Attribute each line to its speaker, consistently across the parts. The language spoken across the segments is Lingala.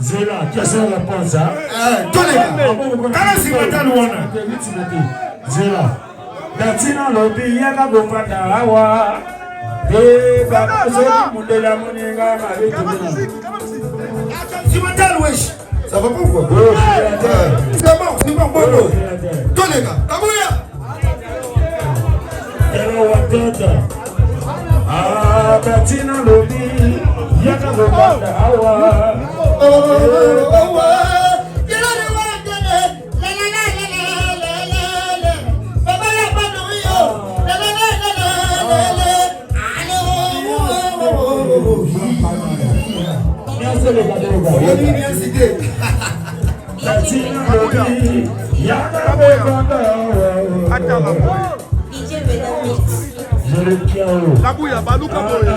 Speaker 1: Zela, question réponse hein. Zela. Datina lobi yaga gopata awa. Baba zo mundela muninga mari.
Speaker 2: Tu m'entends wesh. Ça va pourquoi? C'est bon, bono. Tolega, Kabouya.
Speaker 1: Hello watoto. Ah, datina lobi yaga gopata awa.
Speaker 3: La bouilla, balou kaboya.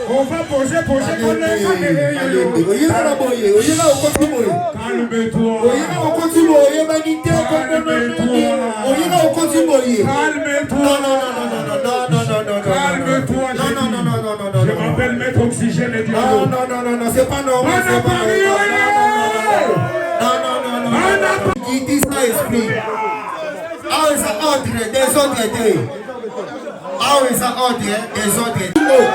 Speaker 1: On va poser Je m'appelle Maître Oxygène et Diallo.
Speaker 2: Non, c'est pas normal. Non. Qui dit ça explique. Ah, ça ordre des autres idées. Ah oui, ça ordre des autres idées.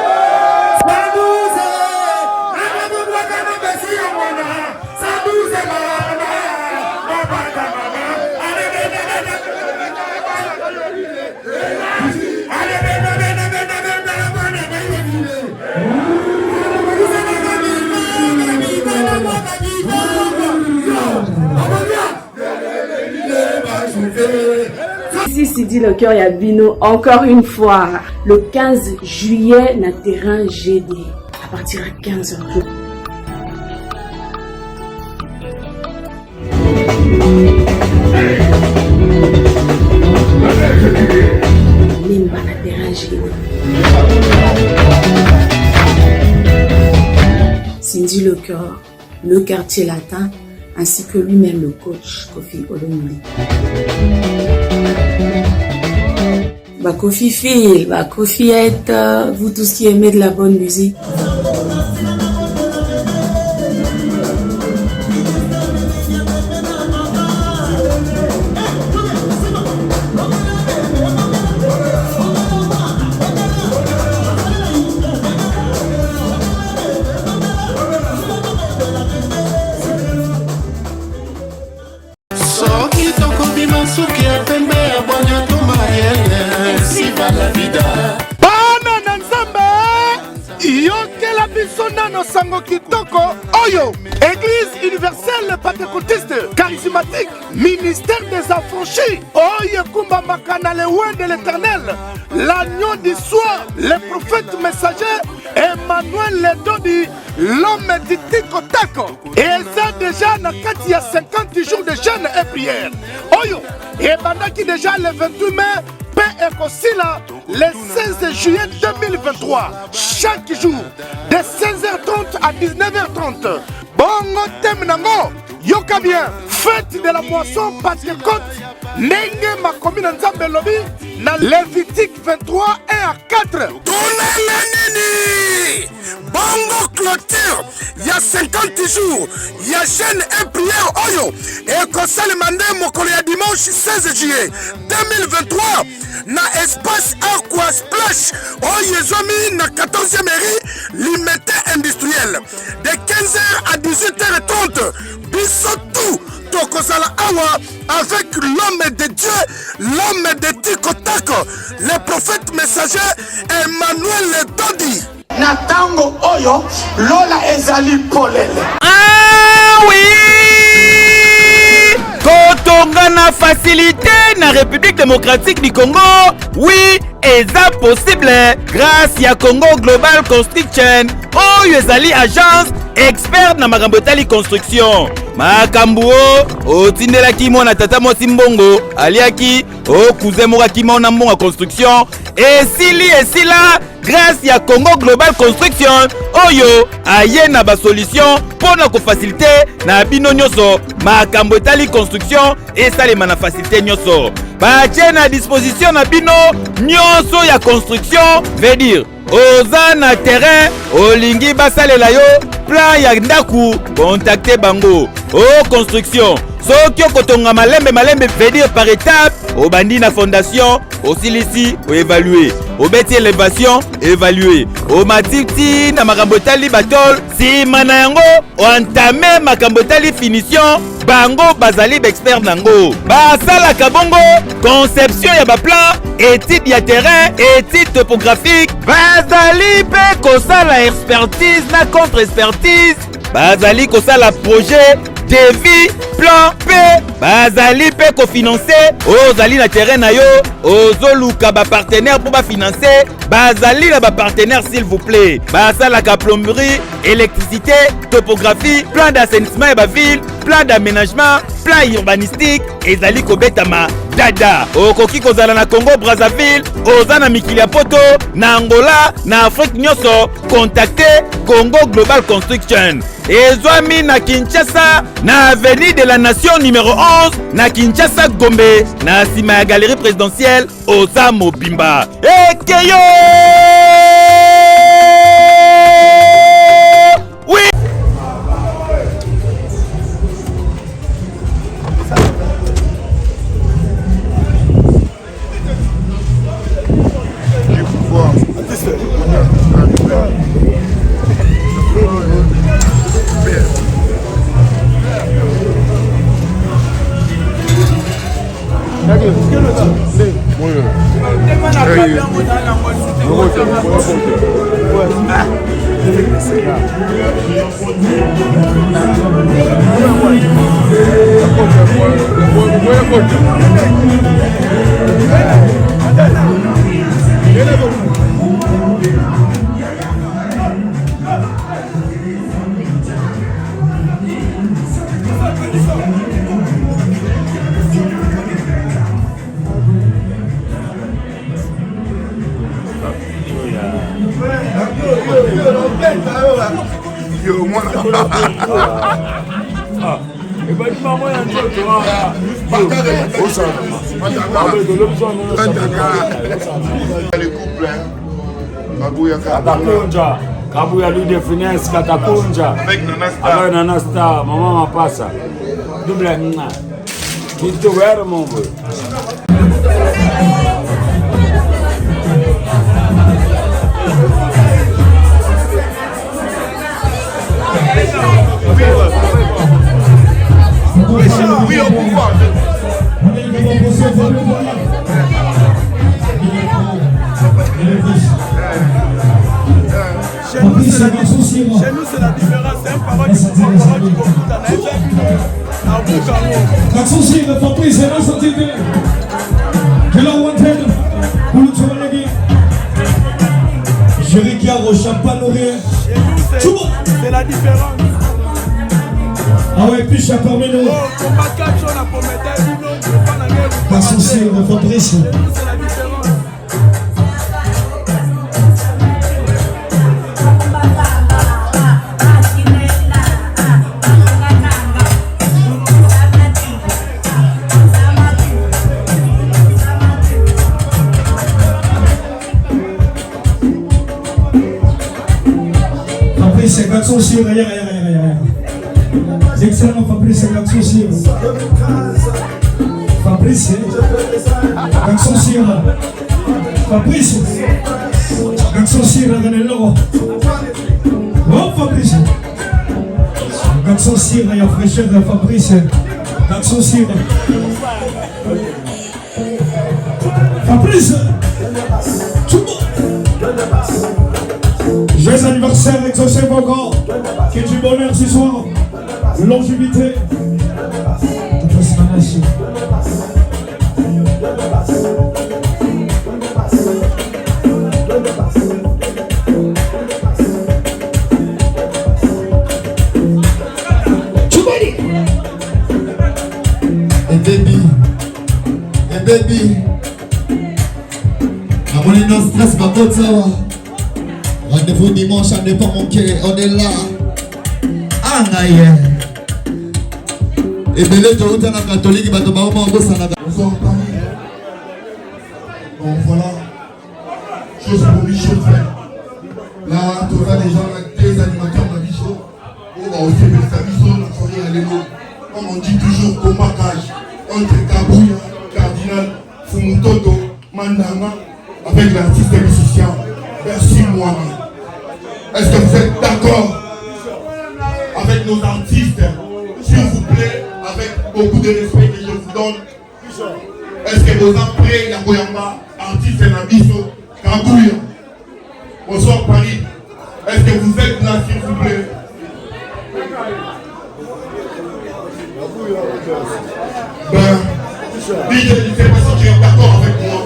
Speaker 4: Ici Sidi le cœur et Bino encore une fois le 15 juillet na terrain GD à partir de 15h. Limba na terrain GD. Cindy le cœur, le quartier latin ainsi que lui-même le coach Kofi Olomide. Bah Kofi Phil, bah Kofi est vous tous qui aimez de la bonne musique.
Speaker 3: Oyo, Église universelle pentecôtiste charismatique, ministère des affranchis. Oyo Kumba Makana, le loin de l'éternel, l'agneau du soir, le prophète messager, Emmanuel Ledodi, l'homme du Tikotako. Et ça déjà, il y a 50 jours de jeûne et prière. Oyo, et pendant qui déjà le 28 mai, paix et Kosila, le 16 juillet 2023, chaque jour, de 16h30 à 19h30. Bongo Temnango, Yoka bien, fête de la moisson Pentecôte, Nenge ma commune Nzambe Lobi, na Lévitique 23, 1 à 4. Bongo clôture, il y a 50 jours, il y a jeûne et prière Oyo, et Kosal Mandé Mokolia dimanche 16 juillet 2023, na espace Aqua Splash, Oyezomi na 14e mairie, limité industriel, de 15h à 18h30, Bissotou, to awa avec l'homme de Dieu, l'homme de Tikotako, le prophète messager Emmanuel Dodi.
Speaker 5: Na tango oyo lola ezali polele.
Speaker 6: Ah oui! Kotonga na facilité na République démocratique du Congo. Oui, eza possible grâce ya Congo Global Construction. Oyo ezali agence expert na makambo etali construction. Makambo otindelaki mona tata mosi mbongo aliaki cousin moko akimona mbongo construction esila grâce ya Congo Global Construction oyo aye na ba solution pona ko faciliter na bino nyoso makambo etali construction esalema na facilité nyoso batie na disposition na bino nyoso ya construction veut dire oza na terrain olingi basalela yo plan ya ndaku contacter bango construction soki okotonga malembe veut dire par étape obandi na fondation osilisi oévaluer obeti élévation évaluer omatiti na makambo etali batol sima na yango oentame makambo etali finition bango bazali expert nango basalaka bongo conception ya baplan étude ya terrain étude topographique bazali pe kosala expertise na contre expertise bazali kosala projet devis plan P bazali pe kofinancer ozali na terrain na yo ozoluka ba partenaire pour ba financer bazali na ba partenaire s'il vous plaît basalaka plomberie électricité topographie plan d'assainissement et ba ville plan d'aménagement plan urbanistique ezali kobetama dada okoki kozala na Congo Brazzaville oza na mikili ya poto na Angola na Afrique nyonso contacter Congo Global Construction ezwami na Kinshasa na avenue de la Nation numéro 11 na Kinshasa Gombe na sima ya galerie présidentielle oza mobimba ekeyo oui.
Speaker 7: Kabuya lui de finesse katakunja avec Nana Star maman mapasa double nna kitu wera mombo
Speaker 2: Oui, au pouvoir.
Speaker 8: Chez nous, c'est la différence. C'est un parole qui c'est la différence.
Speaker 9: Ah ouais, puis je parmi nous. Pas de souci, Fabrice.
Speaker 8: C'est la différence.
Speaker 9: Fabrice, c'est pas de souci, rien. Excellent Fabrice, c'est pas de souci. Fabrice, l'accent sur Fabrice, l'accent sur la oh Fabrice, l'accent sur la fraîcheur de Fabrice, L'accent sur Fabrice. Joyeux anniversaire, exaucé vos corps. Que du bonheur ce soir. Longévité. Transformation.
Speaker 2: Et baby, à mon énorme stress, ma bonne sawa. Rendez-vous dimanche, à ne pas manquer, on est là. Ah, naïe. Et belé, tu as un catholique, mais tu vas pas en bosser.
Speaker 5: Bonsoir Paris. Bon voilà, chose pour Michel fait. Là, tu vois les gens, des animateurs de Michel. On va aussi faire sa mission, la forêt à l'élo. Comme on dit toujours, combat cage. Entre Kabouya, Cardinal, Fumutoto, Mandama, avec l'artiste et musicien. Merci moi. Est-ce que vous êtes d'accord avec nos artistes? S'il vous plaît, avec beaucoup de respect que je vous donne. Est-ce que vous êtes prêts, Yakoyamba, artiste Nabiso, Kabouya? Bonsoir Paris. Est-ce que vous êtes là, s'il vous plaît? Ben, DJ, je ne sais pas si tu es d'accord avec moi.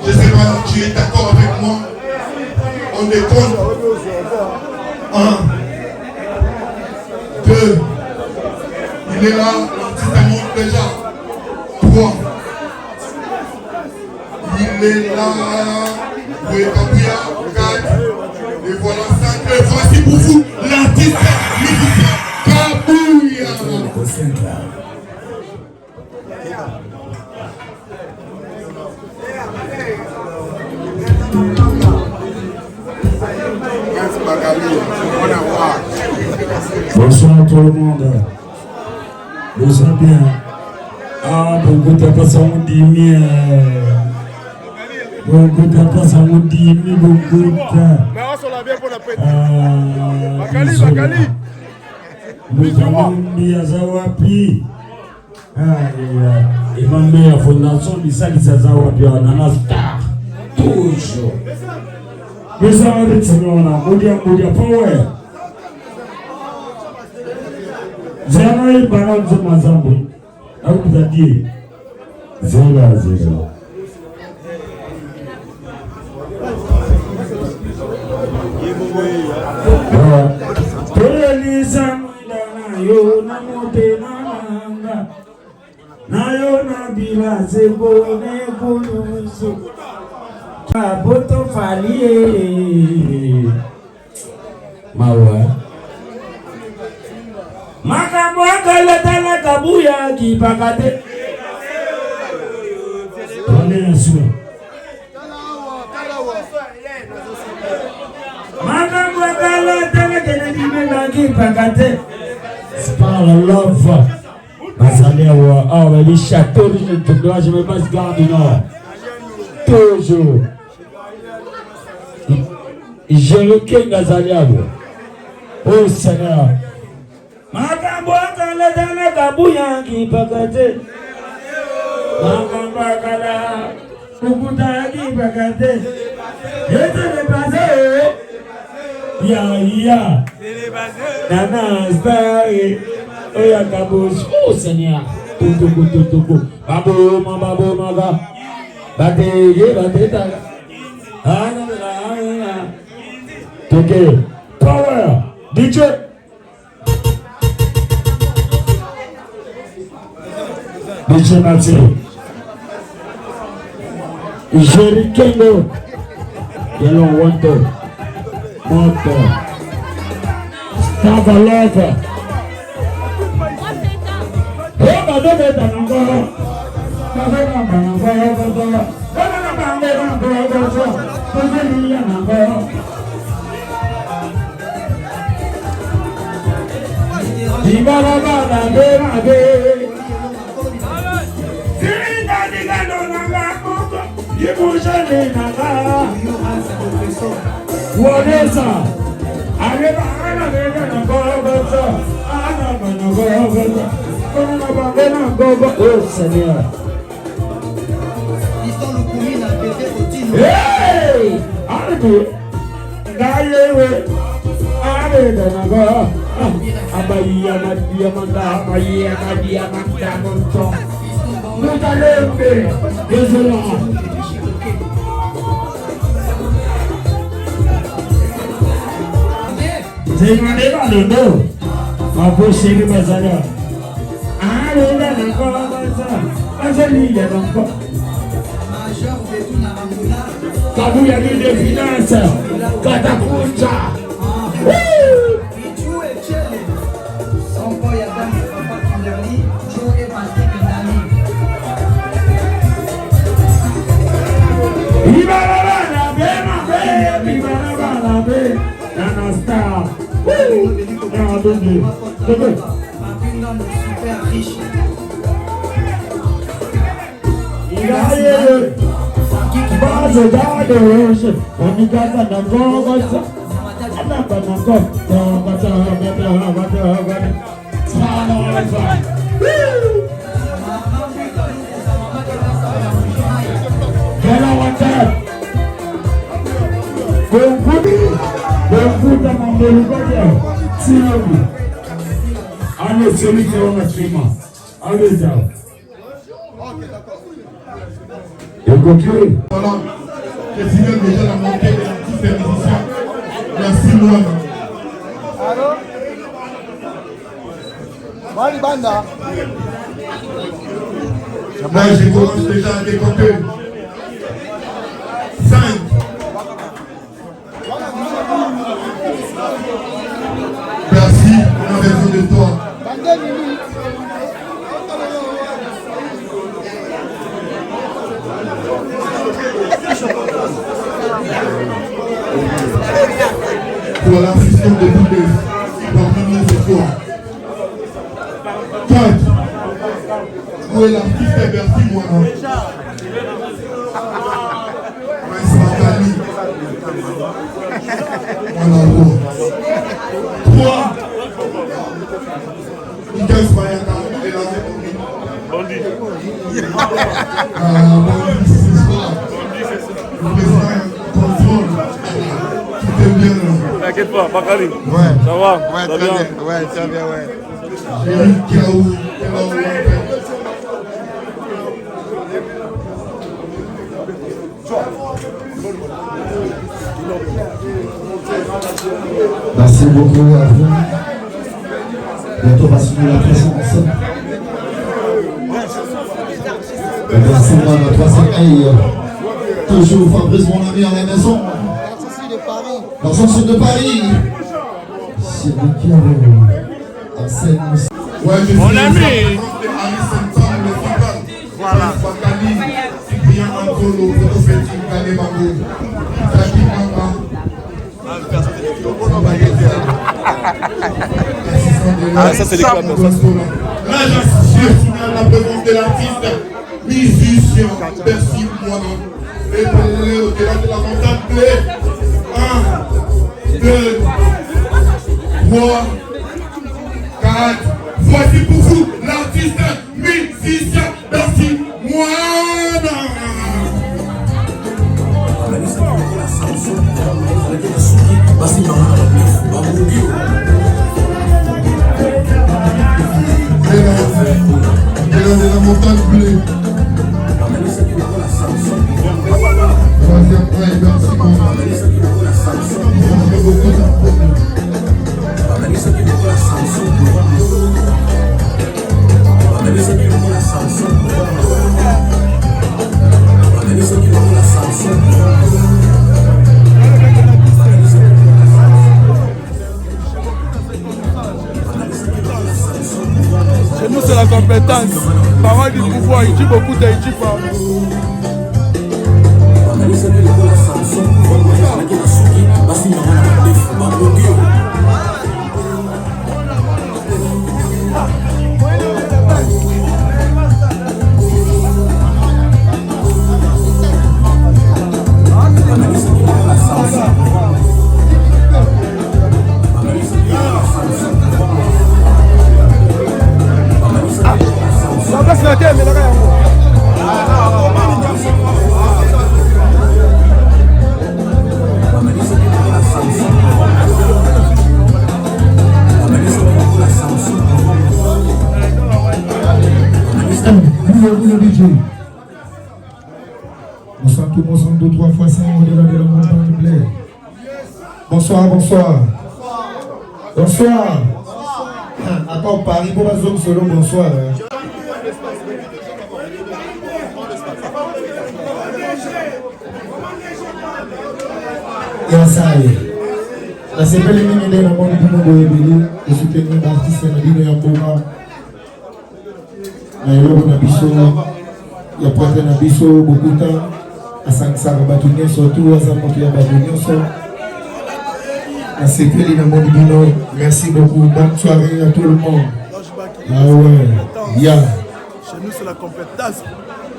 Speaker 5: Je ne sais pas si tu es d'accord avec moi. On décompte. 1, 2. Il est là, l'artiste monte déjà. 3. Il est là. Oui, Kabouya, 4. Et voilà 5. Et voici pour vous l'artiste musicien Kabouya.
Speaker 7: Bonsoir tout le monde. Vous êtes bien. Ah, beaucoup de personnes ont dit mieux. Beaucoup de personnes ont dit mieux. Beaucoup de. Bakali. Nous avons mis à Zawapi. Et ma mère, fondation, il s'agit de Zawapi. On en a star. Toujours. Mais ça va être ça, on a Moudia Power. Jamais il balance de Mazambo. À vous a dit 0-0.
Speaker 10: Boto falie mawa makambo akaletana Kabouya kipakate makambo akaletana kenedimela kipakate
Speaker 7: Par love Basalia wa ah les châteaux de dois je me passe garde du Nord toujours je requiers Gazalia oh Seigneur
Speaker 10: makambo akaletana Kabouya kipakate makambo akala kukuta kipakate yete dépassé
Speaker 7: ya Nana Stari Oya Kabouche oh Seigneur Toko Babo maga Bate taga Toke Power DJ Mati Jerry Kengo Yellow Wonder Moto Stava Lova Oba dobe tanangoro Kavega manangoro Kotola Kavega manangoro Kotola Kozelia nangoro Ibara bada bera be Sirinda digado nanga koko Yibujele nanga Wodesa Areba ana bega nangoro Kotola
Speaker 10: Oh Seigneur. Hey! Arrête! Gaïe! Arrête d'abord! Abaïa, Madiamanda, Abaïa, Madiamanda, mon temps. Nous allons faire désolé. J'ai demandé dans le dos. Ma peau chérie, mes amis. Arrête d'abord, Azali, encore. Kabuya ni de finance, Katakunja. Allez, celui qui est en chemin. Allez, ça. Et continuez.
Speaker 5: Voilà, je signale déjà la montée de l'artiste musicien. Merci, moi.
Speaker 3: Allô? Mali Banda.
Speaker 5: Là, je commence déjà à décompter. 5. Merci, on a besoin de toi. Pour l'assistance de Boudé, parmi nous ce soir. 4. Où est l'artiste Bercy, moi? Voilà, 3. Miguel Smayaka est là, Bondi, ce soir. Le président contrôle. Tout est bien.
Speaker 11: T'inquiète pas, Bakary.
Speaker 5: Ouais.
Speaker 11: Ça va?
Speaker 5: Ouais,
Speaker 11: ça
Speaker 5: très
Speaker 11: bien.
Speaker 5: bien. Ouais, ça va bien, ouais. J'ai Kiaou,
Speaker 9: Merci beaucoup à vous. Bientôt on va signer la présence. Merci à notre 3-5. Toujours Fabrice, mon ami, à la maison. Dans le sens de Paris. C'est lui qui avait en scène aussi.
Speaker 5: Ouais, je
Speaker 11: Mon
Speaker 5: suis
Speaker 11: ami.
Speaker 5: Voilà. Cyprien Antolo, Profétique, Kane Mambo, Zaki Mama.
Speaker 11: Ah, ça c'est les clubs.
Speaker 5: Là, je signale la présence de l'artiste, musicien, Bercy, moi-même. Et pour au-delà de la montagne bleue. 1, 2, 3, 4. Voici pour vous l'artiste, musicien, Bercy, moi-même. De la montagne bleue. Troisième prêt, merci beaucoup.
Speaker 11: Chez nous, c'est la compétence. Parole du pouvoir, il dit beaucoup de il dit pas.
Speaker 9: le DJ. Bonsoir tout le monde, 2, 3 fois 5, au-delà de la montagne de blé. Bonsoir, bonsoir. Bonsoir. Attends, Paris, pour la zone solo, bonsoir. Et ça y est. La CPL est minée dans le monde du monde de Ébélé et soutenir l'artiste Nadine Yamboma. Il y a pointé na biso beaucoup de temps. À Sansara Batounia surtout, à Zamokia Batounia surtout. La CPL dans le monde du monde. Merci beaucoup. Bonne soirée à tout le monde. Ah ouais. Yeah.
Speaker 11: Chez nous, c'est la compétence.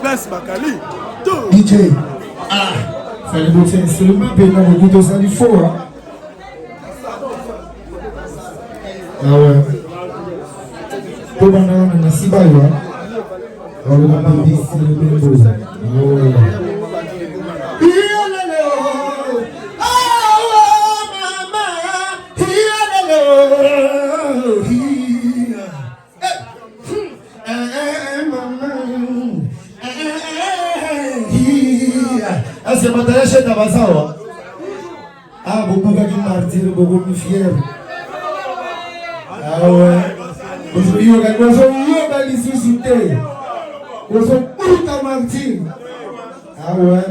Speaker 11: Place Bakali. Tout.
Speaker 9: DJ. Ah. Fallait botter seulement, mais non, au bout de ça, il faut. Hein. Ah ouais. Pour maintenant, on a 6 balles. On va pas dire c'est le même beau. Ah ouais. C'est mon tâche d'Abazawa. Ah, beaucoup de martyrs, beaucoup de fiers. Ah ouais. Vous avez martyr. Ah ouais.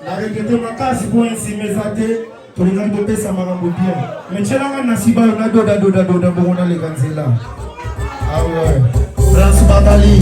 Speaker 9: La regretté ma casse pour ainsi mes athées, pour les grands de ça m'a rendu bien. Mais tu l'as nasi ba na doda pour on les grands là. Ah ouais. France Babali.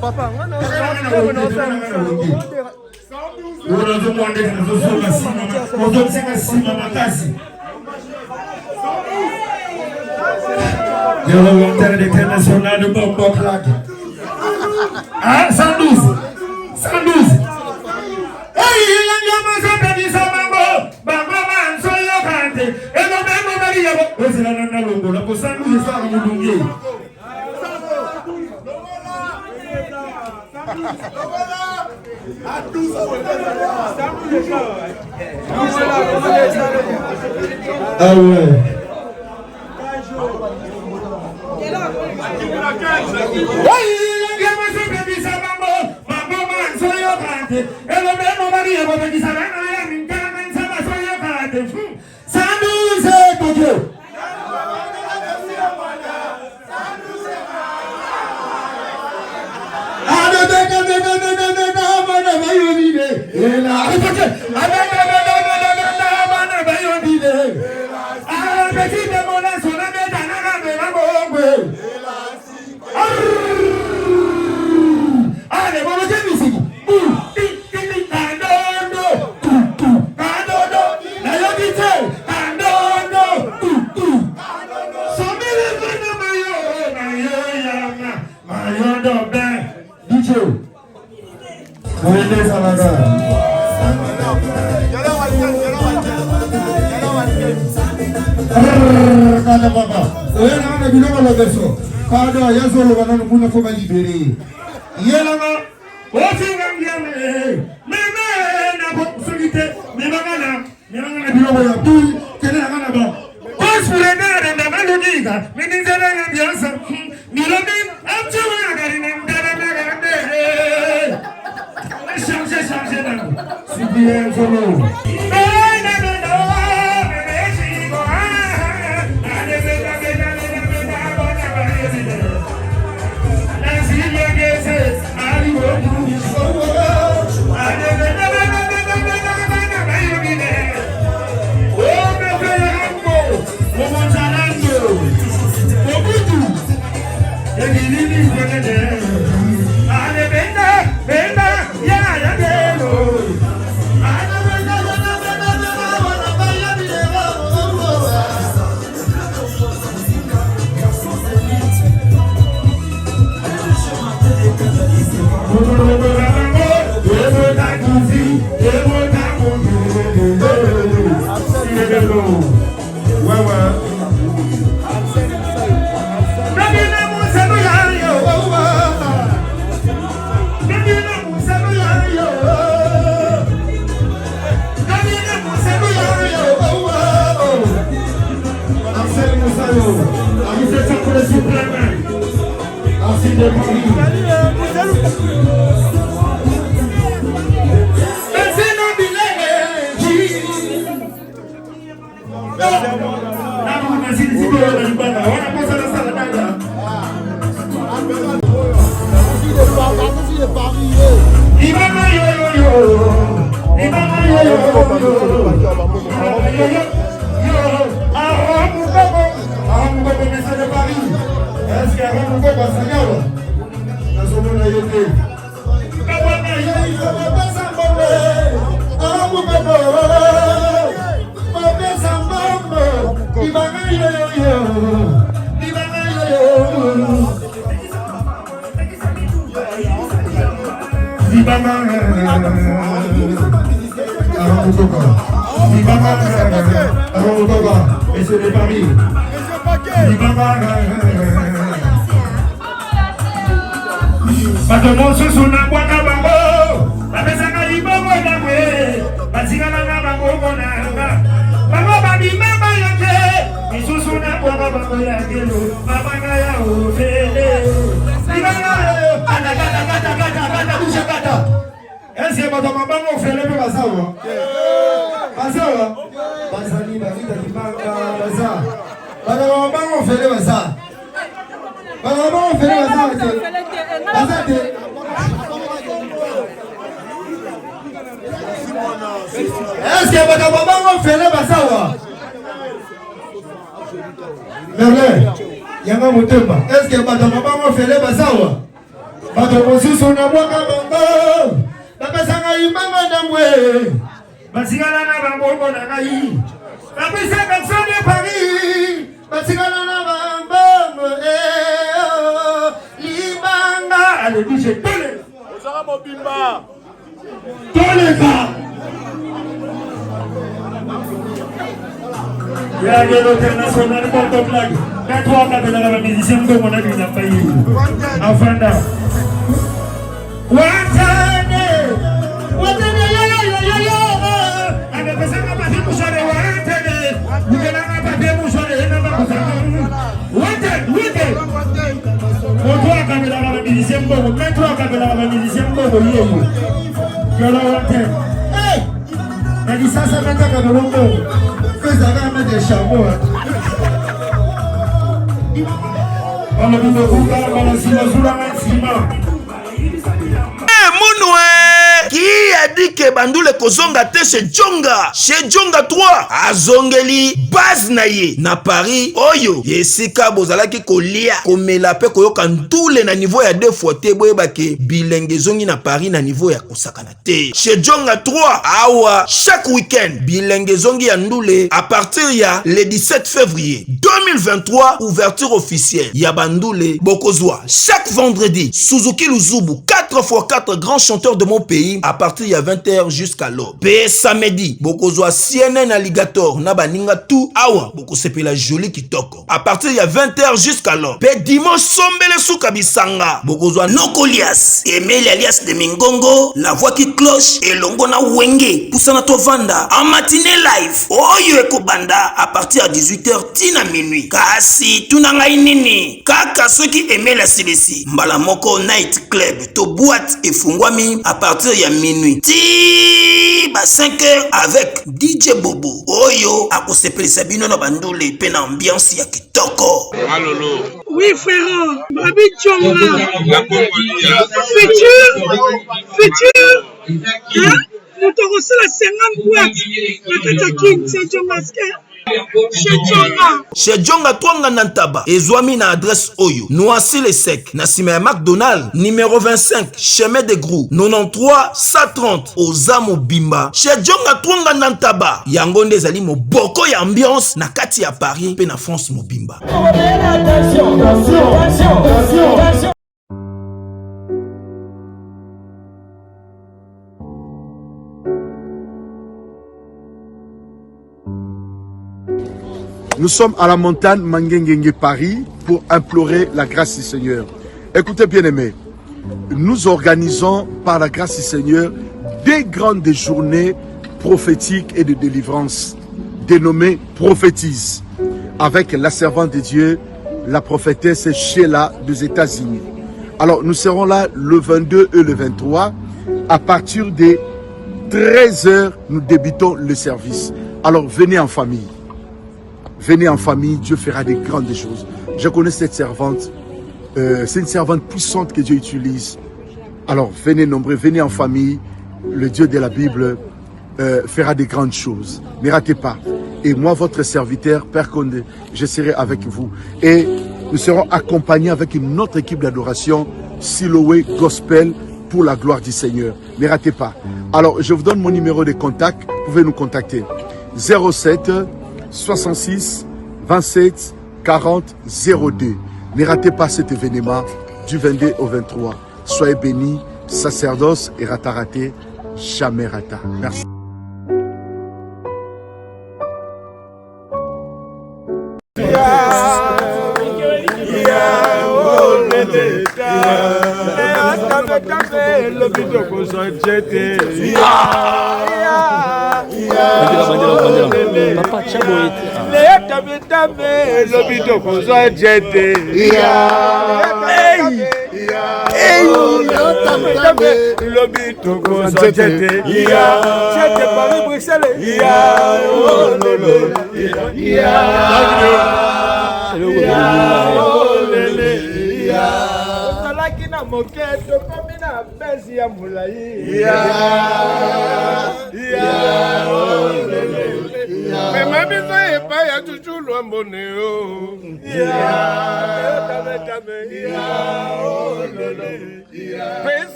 Speaker 11: Papa,
Speaker 9: international de Bob Claque. Ah, 112. 112. Ah ouais.
Speaker 2: Kada papa. Oya na biloko la beso. Kada ya zo lo bana muna ko ba libérer. Yela nga otinga ngiame. Meme na ko solité. Meme ngana biloko ya tout. Kene ngana ba. Osure na na malodiga. Minizela ya biasa. Milodi amchwa ngari na ndana na ngande. Changer na. Si bien solo. Monsieur de Paris. Bato mosu suna kwaka bango. Babesanga libongo na kwe. Batingana na bango konanga. Bango babima bayake. Misusu na kwaka bango ya kelo. Babanga ya ofele. Libanga yo. Kata busha kata. Ese bato mabango ofele pe basawa. Basawa. Basani bakita kibanga basa. Bato mabango ofele basa. Bato mabango ofele basa. Est-ce que votre maman fait le basawa? Merlin, yanga mutemba. Est-ce que votre maman fait le basawa? Votre monsieur son amour kabanga. Babasanga imanga damwe. Basigala na bambo na kai. Babisa kanso de Paris. Basigala na bambo libanga. Allez, bouge tole. Osara mobimba. Tole ka. Il y a l'international contre blague. Quand toi, on a la musicien, comme on a dit, il n'a pas eu. Enfin, là.
Speaker 3: Qui a dit que Bandoule Kozonga te chez Djonga? Chez Djonga 3 Azongeli base na ye na Paris oyo yesika bozalaki kolia komela pe koyoka ntule na niveau ya 2 fois te boyebake bilenge zongi na Paris na niveau ya kosakana te. Chez Djonga 3 awa chaque week-end bilenge zongi ya ndule à partir ya le 17 février 2023 ouverture officielle ya Bandoule Bokozwa chaque vendredi Suzuki Luzubu 4x4 grands chanteurs de mon pays à partir ya
Speaker 12: 20h jusqu'à l'aube. Pe samedi, bokozwa CNN Alligator na baninga tout awa bokosepela joli kitoko. À partir ya 20h jusqu'à l'aube. Pe dimanche sombele suka bisanga, bokozwa Nokolias, Emile alias de Mingongo, la voix qui cloche elongo na wenge pusana to vanda en matinée live. Oyo ekobanda à partir à 18h tina minuit. Kasi tunanga inini kaka ceux qui aimaient la CDC mbala moko night club to boîte et fungwami à partir ya minuit ti ba 5h avec DJ Bobo oyo akosepelisa bino na bandule pe na ambiance ya kitoko.
Speaker 8: Malolo.
Speaker 13: Oui frère, Babi Tchonga. Futur. Hein? Nous te recevons la 50 boîtes. La King, c'est Tchonga.
Speaker 12: Chez Djonga Twanga Nantaba, Ezwami na adresse Oyo, Noisy les Secs, Nassime McDonald, numéro 25, chemin de Grou, 93 130, Ozamo Bimba. Chez Djonga Twanga Nantaba, Yangonde Zali mo boko ya ambiance, na kati ya Paris, pe na France mo Bimba. Attention.
Speaker 3: Nous sommes à la montagne Mangengenge Paris pour implorer la grâce du Seigneur. Écoutez bien aimés, nous organisons par la grâce du Seigneur des grandes journées prophétiques et de délivrance dénommées prophétises avec la servante de Dieu, la prophétesse Sheila des États-Unis. Alors nous serons là le 22 et le 23 à partir des 13h nous débutons le service. Alors venez en famille. Venez en famille, Dieu fera des grandes choses. Je connais cette servante. C'est une servante puissante que Dieu utilise. Alors venez nombreux, venez en famille. Le Dieu de la Bible fera des grandes choses. Ne ratez pas. Et moi, votre serviteur, Père Condé, je serai avec vous. Et nous serons accompagnés avec une autre équipe d'adoration, Siloé Gospel, pour la gloire du Seigneur. Ne ratez pas. Alors, je vous donne mon numéro de contact. Vous pouvez nous contacter. 07 66 27 40 02. Ne ratez pas cet événement du 22 au 23. Soyez bénis, sacerdoce et rataraté, jamais rata. Merci.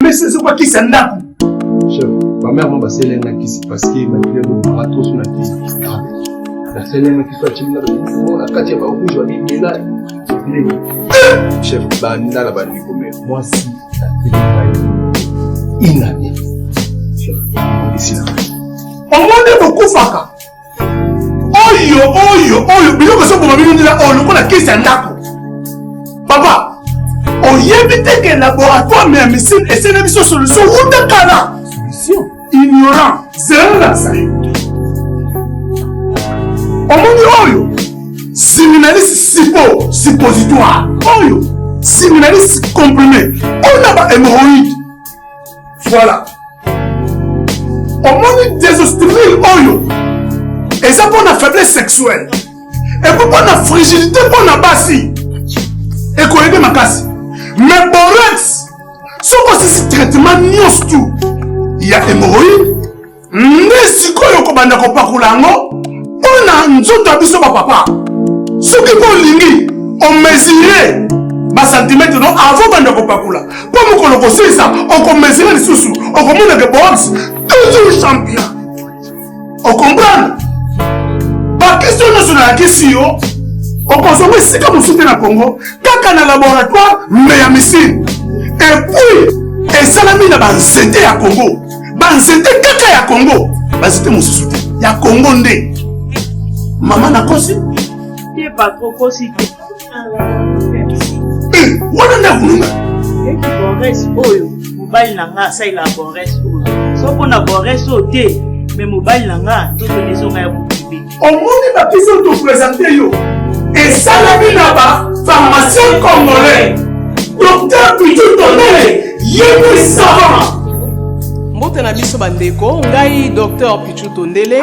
Speaker 3: Mais c'est quoi qui s'en a?
Speaker 14: Chef, ma mère m'a passé l'un qui s'est passé, ma fille m'a pas trop sur la tête. La seule qui soit timide, on a quatre fois où je vais dire là. Chef, banda la bande comme moi si ça fait une année. Chef, ici là.
Speaker 3: On m'a beaucoup faka. Oyo, bilo que ça pour me dire oh le qui s'en a. Papa, on y évite que laboratoire mais médecine et c'est une solution ou de cana. Solution ignorant, c'est là ça. Oyo, séminaliste suppositoire. Oyo, séminaliste comprimé. On a pas hémorroïde. Voilà. On des hostiles oyo. Et ça pour la faiblesse sexuelle. Et pour la fragilité pour la bassi. Et qu'on aide ma casse. Mais borex, ce que traitement nios tout. Il y a hémorroïde. Mais si qu'on commande qu'on pas coulango. On a un zone d'abus papa. Ce qui est lingi, on mesurait ma centimètre avant de Kopakula. Pour nous connaître ça, on mesurait les sous-sous, on commande des box, toujours champion. On comprend? Pas question de la question, okozonga esika mosusu te na Congo kaka na laboratoire mais ya misine et puis esalami na banzete ya Congo banzete kaka ya Congo banzete mosusu te ya Congo nde mama nakosi
Speaker 13: ye patro kosi
Speaker 3: wana nde akulunga
Speaker 13: bores oyo mobali na nga asalela bores oyo soko na bores oyo te me mobali na nga tozolesonga ya mokibe
Speaker 3: omoni bapesi otopresente yo esalami na bapharmacien congolais docteur Pichu Tondele yebi savant
Speaker 15: mbote na biso bandeko ngai docteur Pichu Tondele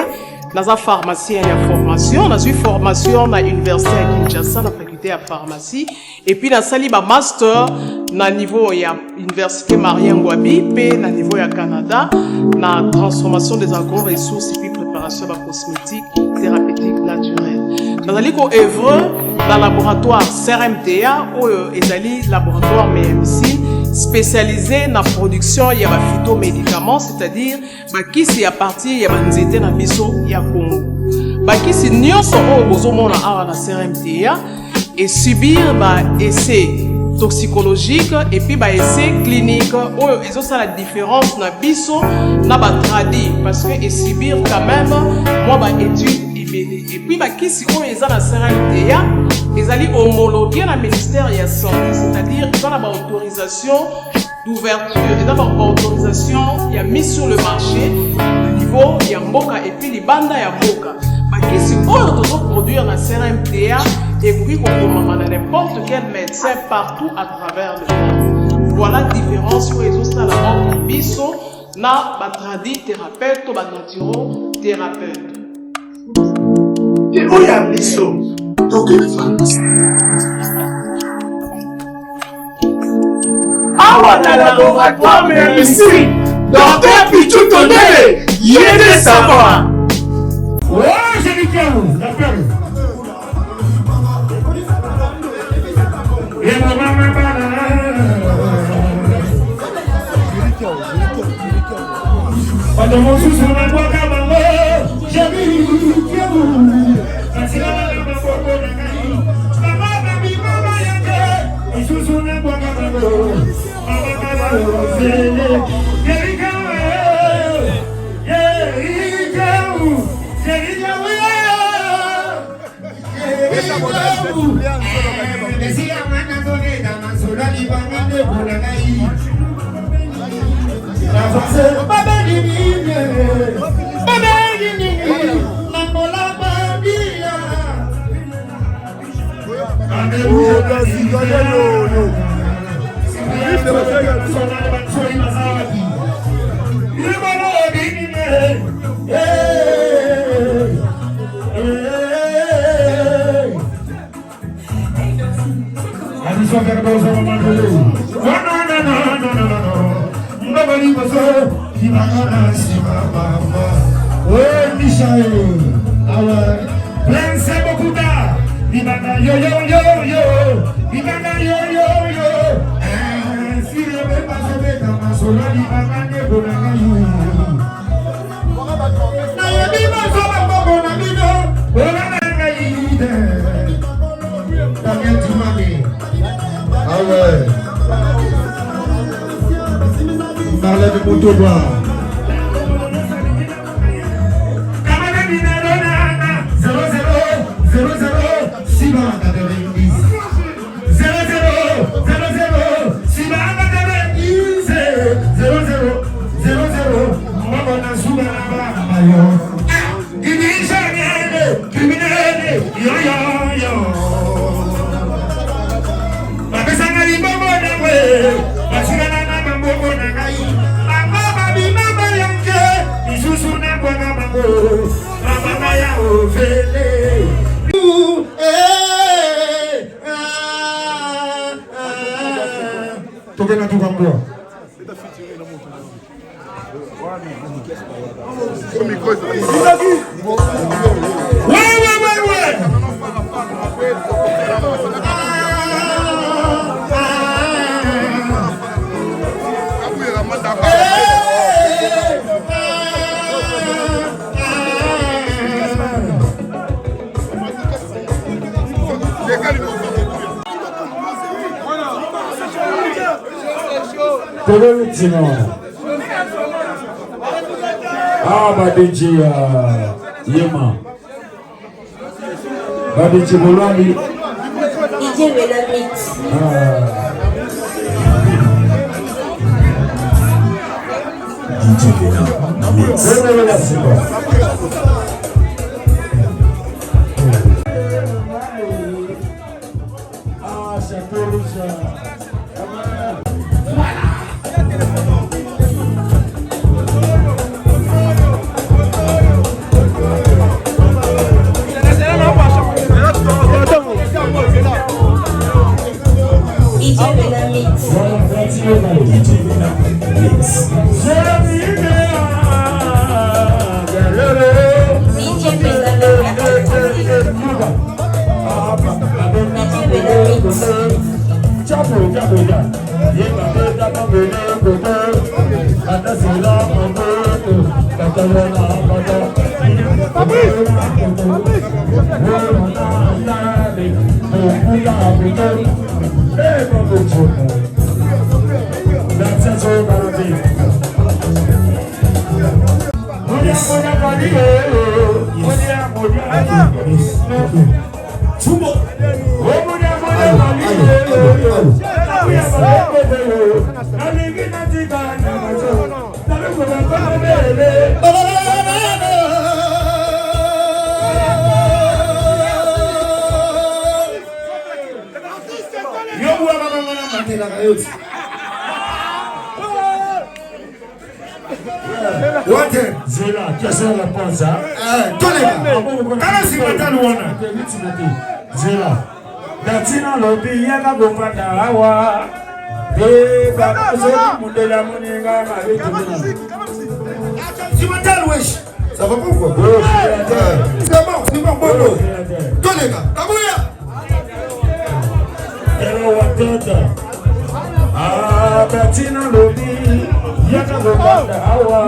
Speaker 15: naza pharmacien ya formation nazwi formation na université ya Kinshasa na faculté ya pharmacie et puis nasali ba master na niveau ya université Marien Ngouabi pe na niveau ya Canada na transformation des agro-ressources et puis préparation de cosmétiques thérapeutiques naturelles. Nazali ko œuvre dans laboratoire CRMTA oyo ezali laboratoire MMC spécialisé dans la production ya ba phytomédicaments, c'est-à-dire bakisi à partir ya banzete na biso ya Congo. Bakisi nyonso oyo bozomona awa na CRMTA et subir ba essai toxicologique et puis ba essai clinique oyo ezosa la différence na biso na ba tradi parce que et subir quand même moi ba étude et puis bakisi oyo eza na CRMTA ezali homologué na ministère ya santé, c'est-à-dire ils ont la autorisation d'ouverture, ils ont la autorisation il y a mis sur le marché au niveau ya mboka et puis libanda ya mboka bakisi oyo tozo produire na CRMTA et puis qu'on dans n'importe quel médecin partout à travers le monde. Voilà la différence où ils ont ça la mort biso na batradi thérapeute ou naturo thérapeute.
Speaker 3: Et où y a biso donc awa na laboratoire mais ici docteur Pichu Tondele yede savant.
Speaker 2: Ouais, j'ai dit que l'appel. Et mon maman pendant mon sous sur la boîte à maman, j'ai vu que vous.
Speaker 7: Ah, Badiji Yema. Badiji Bolami.
Speaker 16: DJ Belamit.
Speaker 7: DJ Belamit. Ah, Chateau Rouge.
Speaker 16: DJ Belamit.
Speaker 2: Zela, question la réponse. Zela. Datina lobi yaka gopata awa. Baba zo mundela muninga mabitu.
Speaker 5: Simatal wesh. Ça va pas ou quoi? C'est bon, bon. Tous les gars, Kabouya.
Speaker 2: Hello, watoto. Ah, datina lobi yaka gopata awa.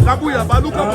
Speaker 11: La bouille, balou comme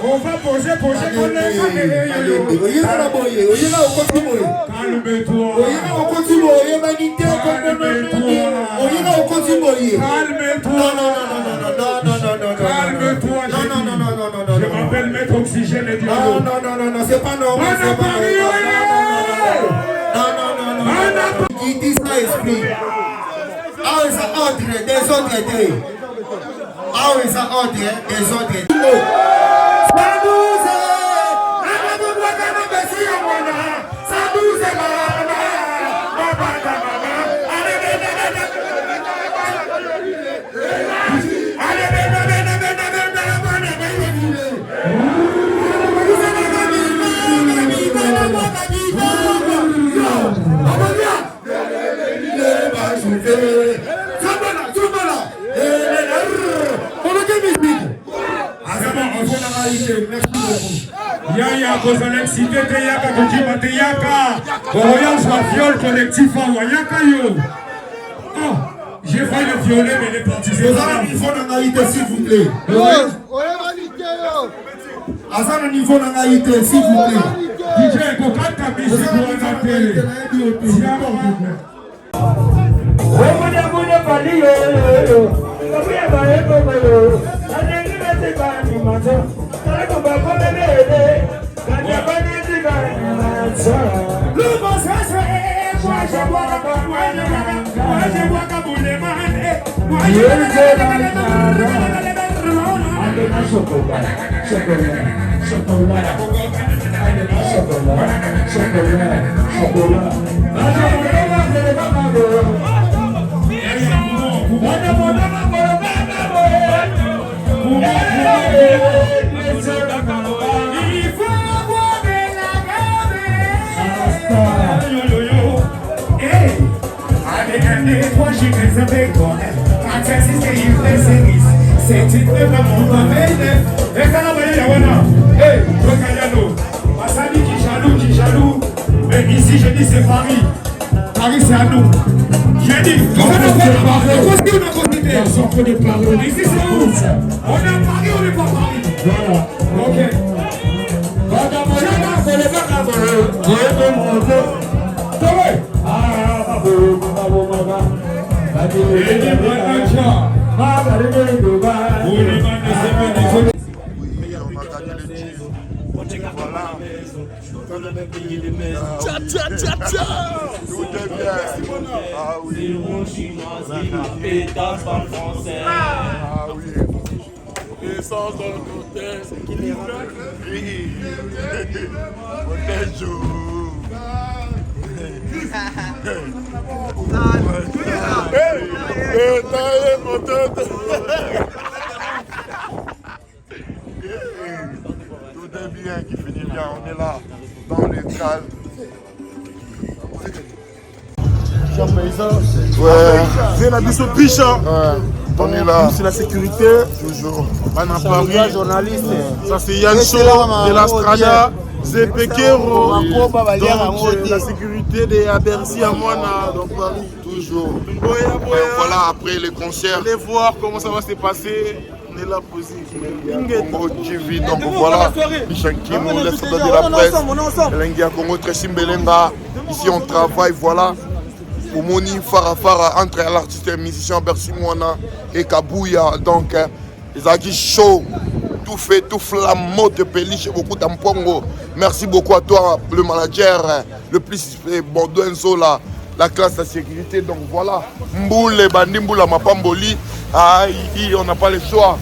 Speaker 2: On va poser, Je m'appelle Maître Oxygène et Diallo.
Speaker 5: Non, c'est pas normal. Non. Qui dit ça explique. Ah oui, ça entre des autres idées. Ah oui, ça entre des autres idées.
Speaker 2: Yaya kozala excité te yaka kokima te yaka Royal soit viol collectif en yaka yo. Oh, j'ai failli le violer mais les partis c'est ça.
Speaker 5: Il faut l'analyser s'il vous plaît. À un niveau d'analyser s'il vous plaît.
Speaker 2: DJ kokata bisi pour la télé.
Speaker 1: Mais ici je dis c'est Paris. Paris c'est à nous. J'ai dit, on a ici c'est où? On est à Paris, on n'est pas à Paris. Voilà. Ok.
Speaker 5: Tout est bien. Ah oui. Ah oui. Et sans douter, c'est qui les tout est bien, qui finit bien, on est là, dans le calme. Ouais, c'est la biche au piche. On est là. C'est la sécurité. Toujours. On a Paris. Journaliste. Ça c'est Yann Chaud de la Strada. C'est Pekero. Donc la sécurité de Bercy à Moana. Donc Paris. Toujours. Voilà, après les concerts. Allez voir comment ça va se passer. On est là posé. Congo TV. Donc voilà. Bichankim, les soldats de la presse. Lengia Congo Tresim Belenga. Ici on travaille. Voilà. Pour Moni Farafara entre l'artiste et le musicien Bercy Moana et Kabouya. Donc, les acquis chauds, tout fait, tout flamme, de péliche, beaucoup d'ampongo. Merci beaucoup à toi, le manager, le plus Bordeaux Enzo, la classe de sécurité. Donc voilà, Mboule, Bandi Mboula, Mapamboli, on n'a pas le choix.